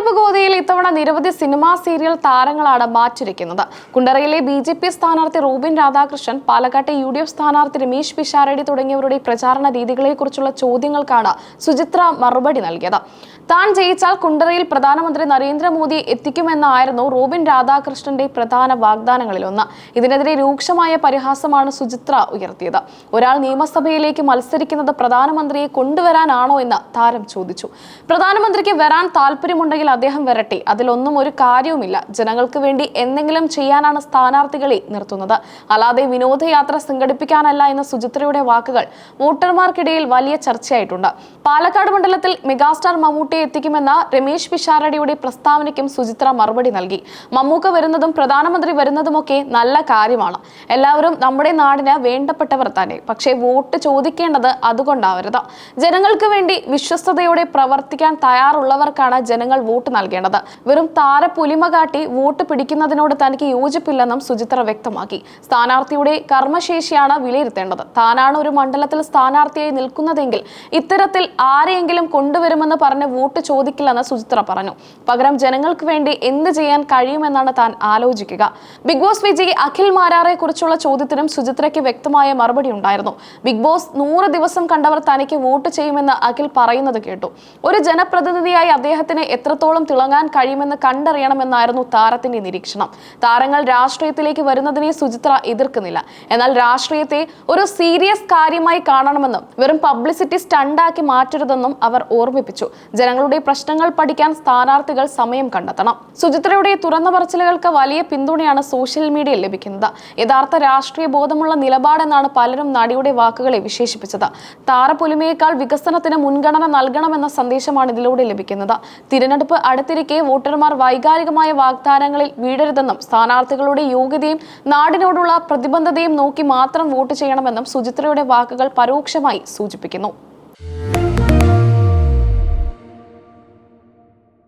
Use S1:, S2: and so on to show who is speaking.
S1: തെരഞ്ഞെടുപ്പ് ഗോതയിൽ ഇത്തവണ നിരവധി സിനിമാ സീരിയൽ താരങ്ങളാണ് മാറ്റിരിക്കുന്നത്. കുണ്ടറയിലെ BJP സ്ഥാനാർത്ഥി റൂബിൻ രാധാകൃഷ്ണൻ, പാലക്കാട്ടെ UDF സ്ഥാനാർത്ഥി രമേശ് പിഷാരടി തുടങ്ങിയവരുടെ പ്രചാരണ രീതികളെക്കുറിച്ചുള്ള ചോദ്യങ്ങൾക്കാണ് സുചിത്ര മറുപടി നൽകിയത്. താൻ ജയിച്ചാൽ കുണ്ടറയിൽ പ്രധാനമന്ത്രി നരേന്ദ്രമോദിയെ എത്തിക്കുമെന്നായിരുന്നു റൂബിൻ രാധാകൃഷ്ണന്റെ പ്രധാന വാഗ്ദാനങ്ങളിലൊന്ന്. ഇതിനെതിരെ രൂക്ഷമായ പരിഹാസമാണ് സുചിത്ര ഉയർത്തിയത്. ഒരാൾ നിയമസഭയിലേക്ക് മത്സരിക്കുന്നത് പ്രധാനമന്ത്രിയെ കൊണ്ടുവരാനാണോ എന്ന് താരം ചോദിച്ചു. പ്രധാനമന്ത്രിക്ക് വരാൻ താല്പര്യമുണ്ടെങ്കിൽ അദ്ദേഹം വരട്ടെ, അതിലൊന്നും ഒരു കാര്യവുമില്ല. ജനങ്ങൾക്ക് വേണ്ടി എന്തെങ്കിലും ചെയ്യാനാണ് സ്ഥാനാർത്ഥികളെ നിർത്തുന്നത്, അല്ലാതെ വിനോദയാത്ര സംഘടിപ്പിക്കാനല്ല എന്ന സുചിത്രയുടെ വാക്കുകൾ വോട്ടർമാർക്കിടയിൽ വലിയ ചർച്ചയായിട്ടുണ്ട്. പാലക്കാട് മണ്ഡലത്തിൽ മെഗാസ്റ്റാർ മമ്മൂട്ടിയെ എത്തിക്കുമെന്ന രമേശ് പിഷാരടിയുടെ പ്രസ്താവനയ്ക്കും സുചിത്ര മറുപടി നൽകി. മമ്മൂക്ക വരുന്നതും പ്രധാനമന്ത്രി വരുന്നതുമൊക്കെ നല്ല കാര്യമാണ്. എല്ലാവരും നമ്മുടെ നാടിന് വേണ്ടപ്പെട്ടവർ തന്നെ. പക്ഷേ വോട്ട് ചോദിക്കേണ്ടത് അതുകൊണ്ടാവരുത്. ജനങ്ങൾക്ക് വേണ്ടി വിശ്വസ്തയോടെ പ്രവർത്തിക്കാൻ തയ്യാറുള്ളവർക്കാണ് ജനങ്ങൾ വോട്ട് നൽകേണ്ടത്. വെറും താരപുലിമ കാട്ടി വോട്ട് പിടിക്കുന്നതിനോട് തനിക്ക് യോജിപ്പില്ലെന്നും സുചിത്ര വ്യക്തമാക്കി. സ്ഥാനാർത്ഥിയുടെ കർമ്മശേഷിയാണ് വിലയിരുത്തേണ്ടത്. താനാണ് ഒരു മണ്ഡലത്തിൽ സ്ഥാനാർത്ഥിയായി നിൽക്കുന്നതെങ്കിൽ ഇത്തരത്തിൽ ആരെയെങ്കിലും കൊണ്ടുവരുമെന്ന് പറഞ്ഞ് വോട്ട് ചോദിക്കില്ലെന്ന് സുചിത്ര പറഞ്ഞു. പകരം ജനങ്ങൾക്ക് വേണ്ടി എന്ത് ചെയ്യാൻ കഴിയുമെന്നാണ് താൻ ആലോചിക്കുക. ബിഗ് ബോസ് വിജയി അഖിൽ മാരാറെ കുറിച്ചുള്ള ചോദ്യത്തിനും സുചിത്രയ്ക്ക് വ്യക്തമായ മറുപടി ഉണ്ടായിരുന്നു. ബിഗ് ബോസ് 100 ദിവസം കണ്ടവർ തനിക്ക് വോട്ട് ചെയ്യുമെന്ന് അഖിൽ പറയുന്നത് കേട്ടു. ഒരു ജനപ്രതിനിധിയായി അദ്ദേഹത്തിന് എത്രത്തോളം തിളങ്ങാൻ കഴിയുമെന്ന് കണ്ടറിയണമെന്നായിരുന്നു താരത്തിന്റെ നിരീക്ഷണം. താരങ്ങൾ രാഷ്ട്രീയത്തിലേക്ക് വരുന്നതിനെ സുചിത്ര എതിർക്കുന്നില്ല. എന്നാൽ രാഷ്ട്രീയത്തെ ഒരു സീരിയസ് കാര്യമായി കാണണമെന്നും വെറും പബ്ലിസിറ്റി സ്റ്റണ്ടാക്കി മാറ്റരുതെന്നും അവർ ഓർമ്മിപ്പിച്ചു. ജനങ്ങളുടെ പ്രശ്നങ്ങൾ പഠിക്കാൻ സ്ഥാനാർത്ഥികൾ സമയം കണ്ടെത്തണം. സുചിത്രയുടെ തുറന്ന പറച്ചിലുകൾക്ക് വലിയ പിന്തുണയാണ് സോഷ്യൽ മീഡിയയിൽ ലഭിക്കുന്നത്. യഥാർത്ഥ രാഷ്ട്രീയ ബോധമുള്ള നിലപാടെന്നാണ് പലരും നടിയുടെ വാക്കുകളെ വിശേഷിപ്പിച്ചത്. താരപൊലിമയേക്കാൾ വികസനത്തിന് മുൻഗണന നൽകണമെന്ന സന്ദേശമാണ് ഇതിലൂടെ ലഭിക്കുന്നത്. തിരഞ്ഞെടുപ്പ് അടുത്തിരിക്കെ വോട്ടർമാർ വൈകാരികമായ വാഗ്ദാനങ്ങളിൽ വീഴരുതെന്നും സ്ഥാനാർത്ഥികളുടെ യോഗ്യതയും നാടിനോടുള്ള പ്രതിബദ്ധതയും നോക്കി മാത്രം വോട്ട് ചെയ്യണമെന്നും സുചിത്രയുടെ വാക്കുകൾ പരോക്ഷമായി സൂചിപ്പിക്കുന്നു.